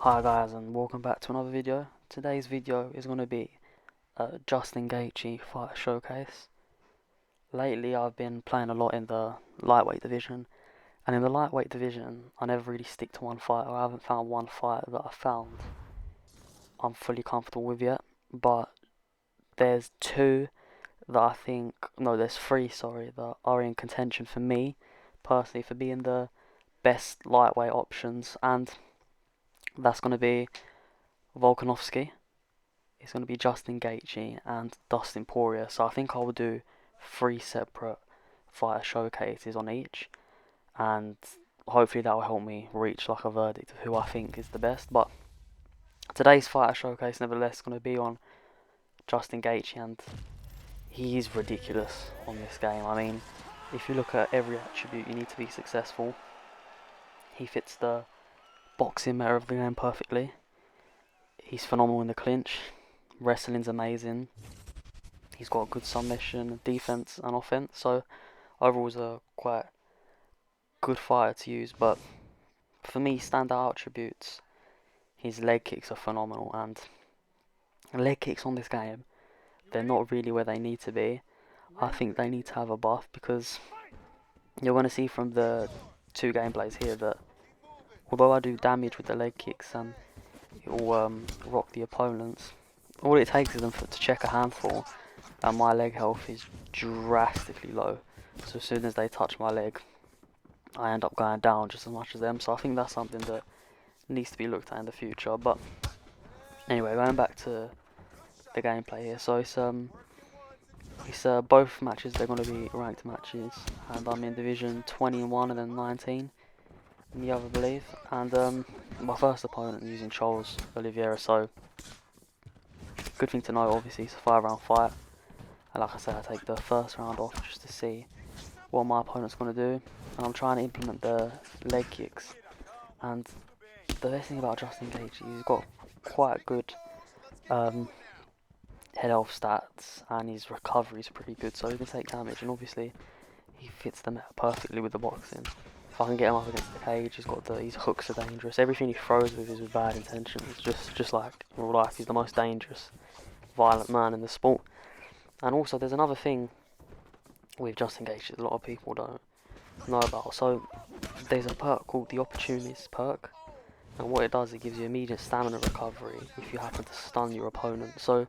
Hi guys, and welcome back to another video. Today's video is going to be a Justin Gaethje fighter showcase. Lately I've been playing a lot in the lightweight division, and in the lightweight division I never really stick to one fighter. I haven't found one fighter that I found I'm fully comfortable with yet, but there's there's three, sorry, that are in contention for me, personally, for being the best lightweight options, and that's going to be Volkanovski. It's going to be Justin Gaethje and Dustin Poirier. So I think I will do three separate fighter showcases on each, and hopefully that will help me reach like a verdict of who I think is the best. But today's fighter showcase, nevertheless, is going to be on Justin Gaethje, and he is ridiculous on this game. I mean, if you look at every attribute you need to be successful, he fits the boxing meta of the game perfectly. He's phenomenal in the clinch. Wrestling's amazing. He's got a good submission, defense, and offense. So overall, he's a quite good fighter to use. But for me, standout attributes, his leg kicks are phenomenal, and leg kicks on this game, they're not really where they need to be. I think they need to have a buff, because you're going to see from the two gameplays here that although I do damage with the leg kicks and it will rock the opponents, all it takes is them to check a handful, and my leg health is drastically low. So as soon as they touch my leg, I end up going down just as much as them. So I think that's something that needs to be looked at in the future. But anyway, going back to the gameplay here. So it's both matches, they're going to be ranked matches, and I'm in division 20 in one and then 19 in the other, I believe. And my first opponent using Charles Oliveira. So good thing to know, obviously, it's a 5-round fight. And like I said, I take the first round off just to see what my opponent's going to do. And I'm trying to implement the leg kicks. And the best thing about Justin Gaethje, he's got quite good head health stats, and his recovery is pretty good, so he can take damage. And obviously, he fits the meta perfectly with the boxing. If I can get him up against the cage, his hooks are dangerous. Everything he throws with is with bad intentions. Just like in real life, he's the most dangerous, violent man in the sport. And also, there's another thing with Justin Gaethje that a lot of people don't know about. So there's a perk called the Opportunist perk, and what it does, it gives you immediate stamina recovery if you happen to stun your opponent. So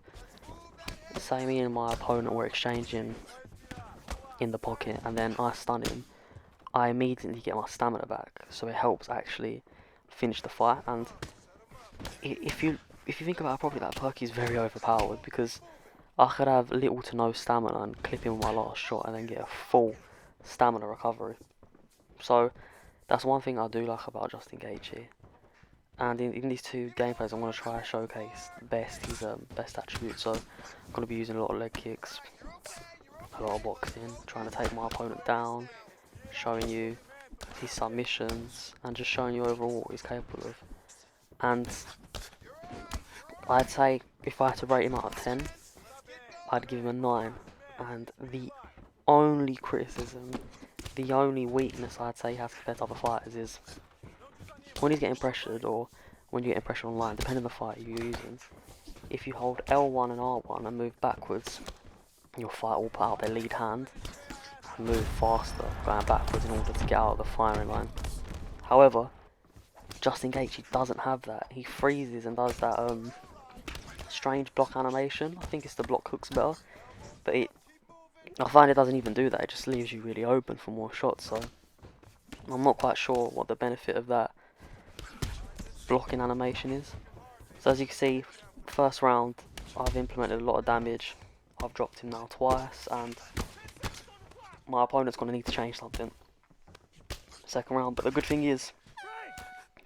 say me and my opponent were exchanging in the pocket, and then I stun him, I immediately get my stamina back, so it helps actually finish the fight. And if you think about it properly, that perk is very overpowered, because I could have little to no stamina and clip him with my last shot and then get a full stamina recovery. So that's one thing I do like about Justin Gaethje. And in these two gameplays, I'm going to try to showcase his best attributes. So I'm going to be using a lot of leg kicks, a lot of boxing, trying to take my opponent down, showing you his submissions, and just showing you overall what he's capable of. And I'd say if I had to rate him out of 10, I'd give him a 9. And the only criticism, the only weakness I'd say he has compared to other fighters is when he's getting pressured, or when you're getting pressured online, depending on the fight you're using, if you hold L1 and R1 and move backwards, your fighter will put out their lead hand and move faster going backwards in order to get out of the firing line. However, Justin Gaethje doesn't have that. He freezes and does that strange block animation. I think it's the block hooks better, but I find it doesn't even do that. It just leaves you really open for more shots. So I'm not quite sure what the benefit of that blocking animation is. So as you can see, first round I've implemented a lot of damage. I've dropped him now twice, and my opponent's going to need to change something second round. But the good thing is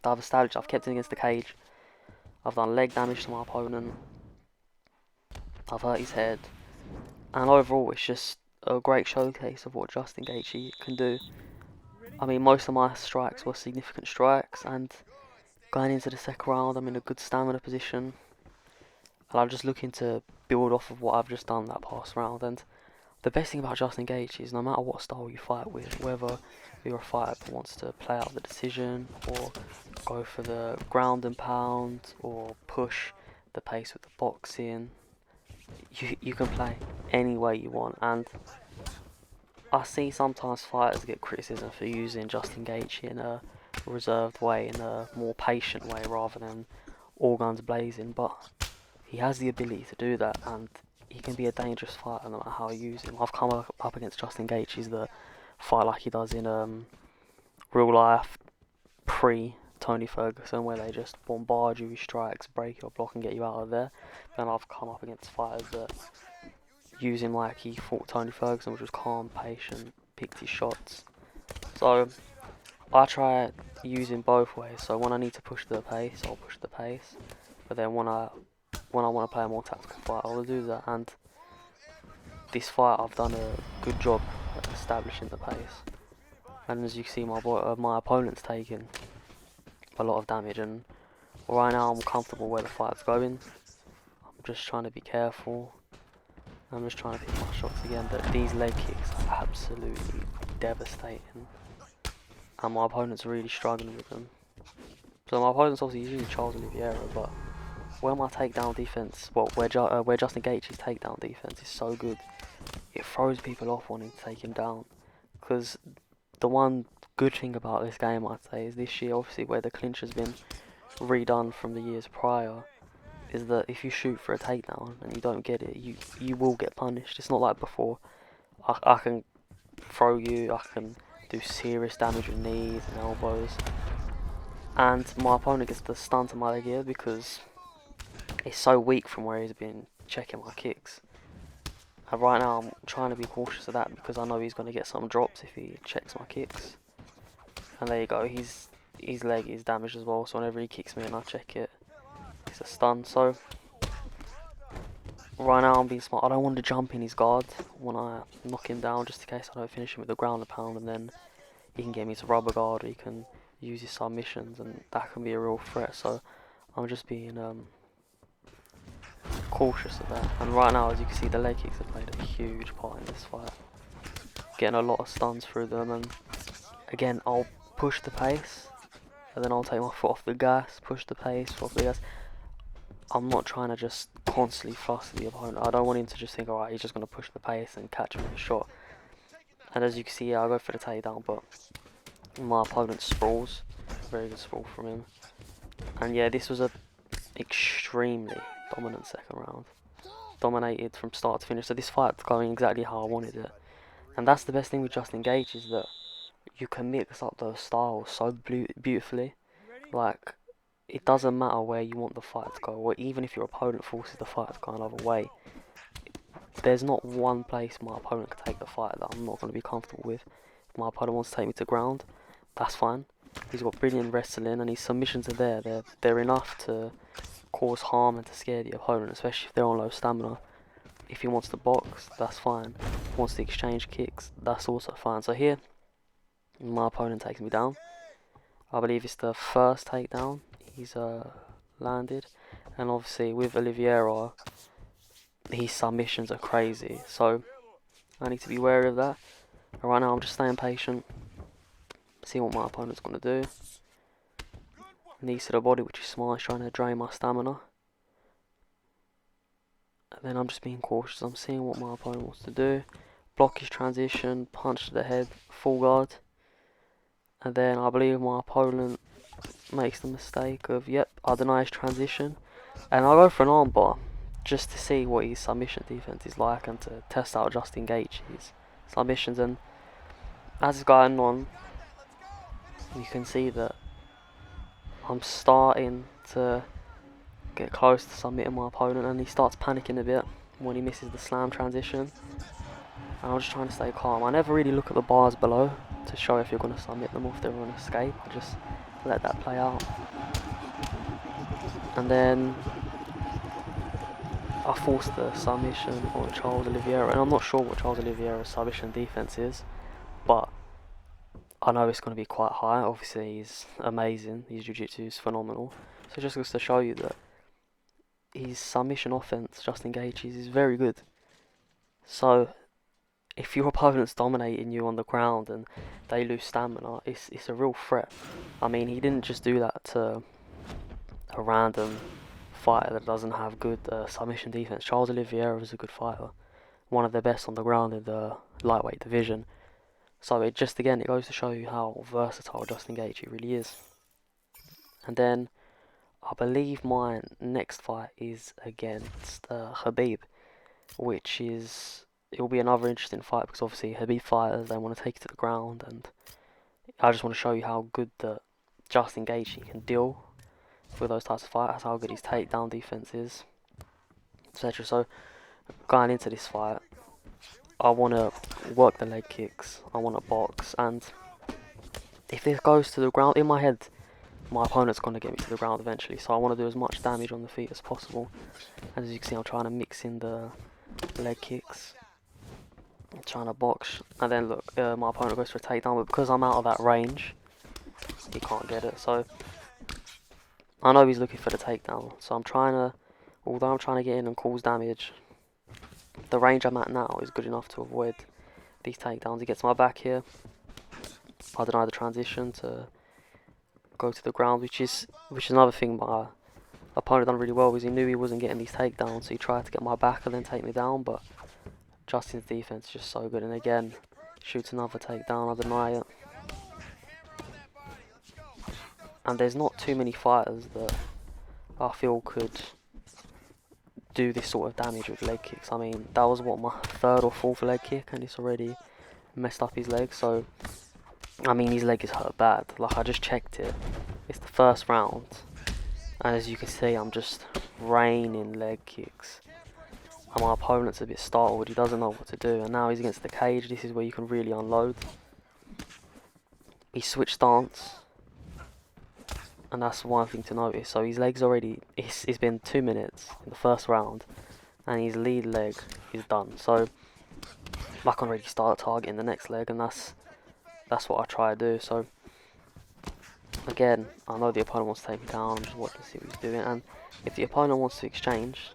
that I've established, I've kept him against the cage, I've done leg damage to my opponent, I've hurt his head, and overall it's just a great showcase of what Justin Gaethje can do. I mean, most of my strikes were significant strikes, and going into the second round I'm in a good stamina position, and I'm just looking to build off of what I've just done that past round. And the best thing about Justin Gaethje is no matter what style you fight with, whether you're a fighter that wants to play out the decision or go for the ground and pound or push the pace with the boxing, you can play any way you want. And I see sometimes fighters get criticism for using Justin Gaethje in a reserved way, in a more patient way rather than all guns blazing, but he has the ability to do that, and he can be a dangerous fighter no matter how you use him. I've come up against Justin Gaethje that fight like he does in real life pre Tony Ferguson, where they just bombard you with strikes, break your block, and get you out of there. Then I've come up against fighters that use him like he fought Tony Ferguson, which was calm, patient, picked his shots. So I try using both ways. So when I need to push the pace, I'll push the pace. But then when I want to play a more tactical fight, I'll do that. And this fight, I've done a good job at establishing the pace. And as you can see, my opponent's taking a lot of damage. And right now, I'm comfortable where the fight's going. I'm just trying to be careful. I'm just trying to pick my shots again. But these leg kicks are absolutely devastating. And my opponent's really struggling with them. So my opponent's obviously using Charles Oliveira, but where my takedown defense, where Justin Gaethje's takedown defense is so good, it throws people off wanting to take him down. Because the one good thing about this game, I'd say, is this year, obviously, where the clinch has been redone from the years prior, is that if you shoot for a takedown and you don't get it, you will get punished. It's not like before. I can throw you, I can do serious damage with knees and elbows, and my opponent gets the stun to my leg here because it's so weak from where he's been checking my kicks. And right now I'm trying to be cautious of that because I know he's going to get some drops if he checks my kicks. And there you go, his leg is damaged as well, so whenever he kicks me and I check it, it's a stun. So right now I'm being smart. I don't want to jump in his guard when I knock him down, just in case I don't finish him with the ground and pound, and then he can get me to rubber guard, or he can use his submissions, and that can be a real threat. So I'm just being cautious of that. And right now, as you can see, the leg kicks have played a huge part in this fight, getting a lot of stuns through them. And again, I'll push the pace, and then I'll take my foot off the gas, push the pace, foot off the gas. I'm not trying to just constantly fluster the opponent. I don't want him to just think, alright, he's just going to push the pace and catch me with a shot. And as you can see, yeah, I go for the takedown, but my opponent sprawls. Very good sprawl from him. And yeah, this was a extremely dominant second round. Dominated from start to finish. So this fight's going exactly how I wanted it. And that's the best thing with Justin Gaethje, is that you can mix up those styles so beautifully. Like, it doesn't matter where you want the fight to go, or even if your opponent forces the fight to go another way. There's not one place my opponent can take the fight that I'm not going to be comfortable with. If my opponent wants to take me to ground, that's fine. He's got brilliant wrestling, and his submissions are there. They're enough to cause harm and to scare the opponent, especially if they're on low stamina. If he wants to box, that's fine. If he wants to exchange kicks, that's also fine. So here, my opponent takes me down. I believe it's the first takedown he's landed. And obviously with Oliveira, his submissions are crazy. So I need to be wary of that. And right now I'm just staying patient, see what my opponent's going to do. Knees to the body, which is smart. He's trying to drain my stamina. And then I'm just being cautious. I'm seeing what my opponent wants to do. Block his transition, punch to the head, full guard. And then I believe my opponent makes the mistake of, yep, I deny his transition. And I'll go for an armbar, just to see what his submission defense is like and to test out Justin Gaethje's submissions. And as it's going on, you can see that I'm starting to get close to submitting my opponent, and he starts panicking a bit when he misses the slam transition. And I'm just trying to stay calm. I never really look at the bars below to show if you're going to submit them or if they're on escape. I just let that play out. And then I forced the submission on Charles Oliveira, and I'm not sure what Charles Oliveira's submission defense is, but I know it's going to be quite high. Obviously, he's amazing. His jiu-jitsu is phenomenal. So it just goes to show you that his submission offense, Justin Gaethje's, is very good. So if your opponent's dominating you on the ground and they lose stamina, it's a real threat. I mean, he didn't just do that to a random fighter that doesn't have good submission defense. Charles Oliveira is a good fighter, one of the best on the ground in the lightweight division. So it just, again, it goes to show you how versatile Justin Gaethje really is. And then I believe my next fight is against Khabib, which is, it will be another interesting fight because obviously Khabib fighters, they want to take it to the ground, and I just want to show you how good that Justin Gaethje can deal with those types of fighters, how good his takedown defense is, etc. So going into this fight, I want to work the leg kicks, I want to box, and if this goes to the ground, in my head, my opponent's going to get me to the ground eventually, so I want to do as much damage on the feet as possible. And as you can see, I'm trying to mix in the leg kicks, I'm trying to box, and then look, my opponent goes for a takedown, but because I'm out of that range, he can't get it. So I know he's looking for the takedown, so I'm trying to, although I'm trying to get in and cause damage, the range I'm at now is good enough to avoid these takedowns. He gets my back here, I deny the transition to go to the ground, which is another thing my opponent done really well, because he knew he wasn't getting these takedowns, so he tried to get my back and then take me down, but Justin's defense is just so good, and again, shoots another takedown, I deny it. And there's not too many fighters that I feel could do this sort of damage with leg kicks. I mean, that was what, my third or fourth leg kick, and it's already messed up his leg. So I mean, his leg is hurt bad. Like, I just checked it, it's the first round, and as you can see, I'm just raining leg kicks, and my opponent's a bit startled, he doesn't know what to do, and now he's against the cage. This is where you can really unload. He switched stance, and that's one thing to notice. So his leg's already, it's been 2 minutes in the first round, and his lead leg is done. So I can already start targeting the next leg, and that's what I try to do. So again, I know the opponent wants to take me down, I'm just watching to see what he's doing, and if the opponent wants to exchange,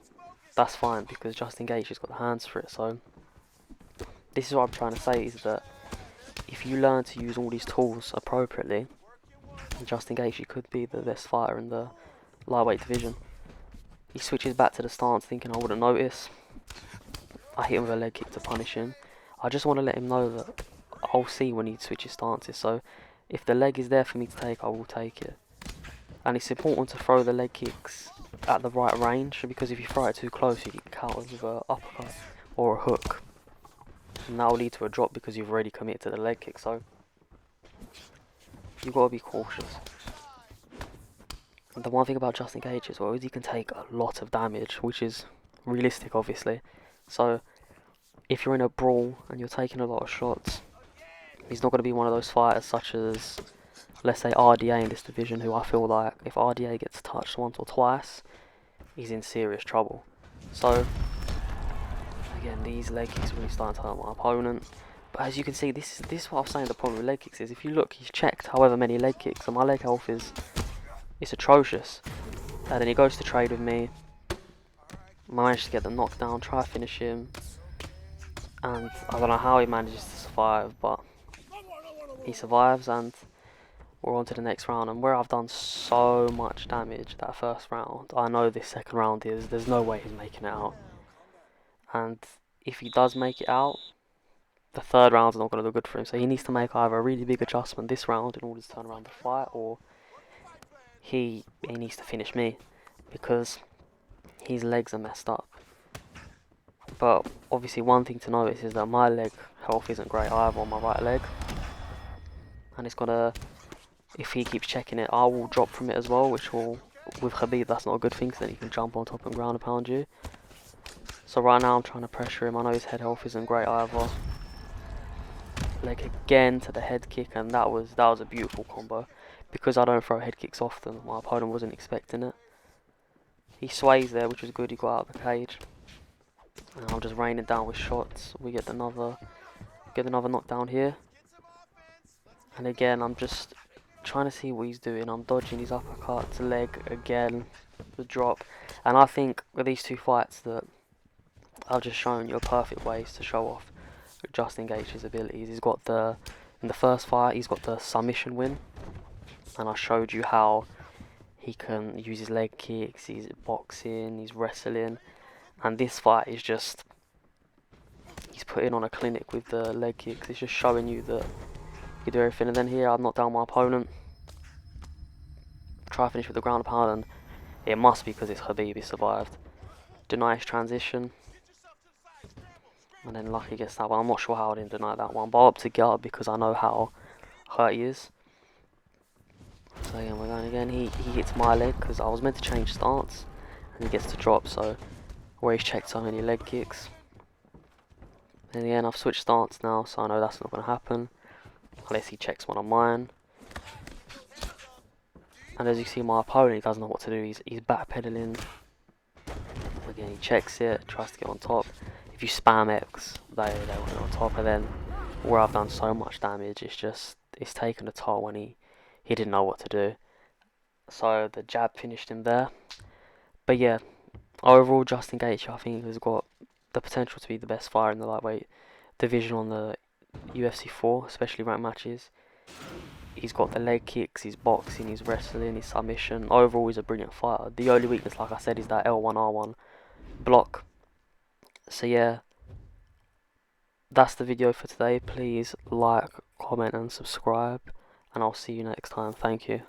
that's fine, because Justin Gaethje's got the hands for it. So this is what I'm trying to say, is that if you learn to use all these tools appropriately, Justin Gaethje could be the best fighter in the lightweight division. He switches back to the stance thinking I wouldn't notice. I hit him with a leg kick to punish him. I just want to let him know that I'll see when he switches stances. So if the leg is there for me to take, I will take it. And it's important to throw the leg kicks at the right range, because if you throw it too close, you get countered with an uppercut or a hook, and that will lead to a drop because you've already committed to the leg kick. So you've got to be cautious. And the one thing about Justin Gaethje as well is he can take a lot of damage, which is realistic, obviously. So if you're in a brawl and you're taking a lot of shots, he's not going to be one of those fighters such as, let's say, RDA in this division, who I feel like if RDA gets touched once or twice, he's in serious trouble. So again, these leg kicks really starting to hurt my opponent. But as you can see, this is what I was saying, the problem with leg kicks is, if you look, he's checked however many leg kicks, and my leg health is atrocious. And then he goes to trade with me, managed to get the knockdown, try to finish him, and I don't know how he manages to survive, but he survives, and we're on to the next round. And where I've done so much damage that first round, I know this second round there's no way he's making it out. And if he does make it out, the third round's not going to look good for him. So he needs to make either a really big adjustment this round in order to turn around the fight, or he needs to finish me, because his legs are messed up. But obviously one thing to notice is that my leg health isn't great either on my right leg, and it's gonna, if he keeps checking it, I will drop from it as well, which will, with Khabib, that's not a good thing, because then he can jump on top and ground and pound you. So right now I'm trying to pressure him. I know his head health isn't great either. Leg again to the head kick, and that was a beautiful combo. Because I don't throw head kicks often, my opponent wasn't expecting it. He sways there, which was good, he got out of the cage. And I'm just raining down with shots. We get another knockdown here. And again, I'm just trying to see what he's doing. I'm dodging his uppercut to leg again, the drop. And I think with these two fights that I've just shown you are perfect ways to show off Justin Gaethje's abilities. He's got in the first fight, he's got the submission win, and I showed you how he can use his leg kicks, he's boxing, he's wrestling, and this fight is just, he's putting on a clinic with the leg kicks. It's just showing you that you can do everything. And then here, I've knocked down my opponent. Try to finish with the ground pound, and it must be because it's Khabib, he survived. Deny his transition, and then lucky gets that one. I'm not sure how I didn't deny that one, but I opt to get up because I know how hurt he is. So again, we're going again. He hits my leg because I was meant to change stance, and he gets to drop. So where he's checked so many leg kicks. And again, I've switched stance now, so I know that's not going to happen unless he checks one of mine. And as you see, my opponent, he doesn't know what to do. He's backpedaling. Again, he checks it, tries to get on top. If you spam X, they went on top. And then where I've done so much damage, it's taken a toll when he didn't know what to do. So the jab finished him there. But yeah, overall, Justin Gaethje, I think, has got the potential to be the best fighter in the lightweight division on the UFC 4, especially ranked matches. He's got the leg kicks, he's boxing, he's wrestling, his submission. Overall, he's a brilliant fighter. The only weakness, like I said, is that L1R1 block. So yeah, that's the video for today. Please like, comment and subscribe, and I'll see you next time. Thank you.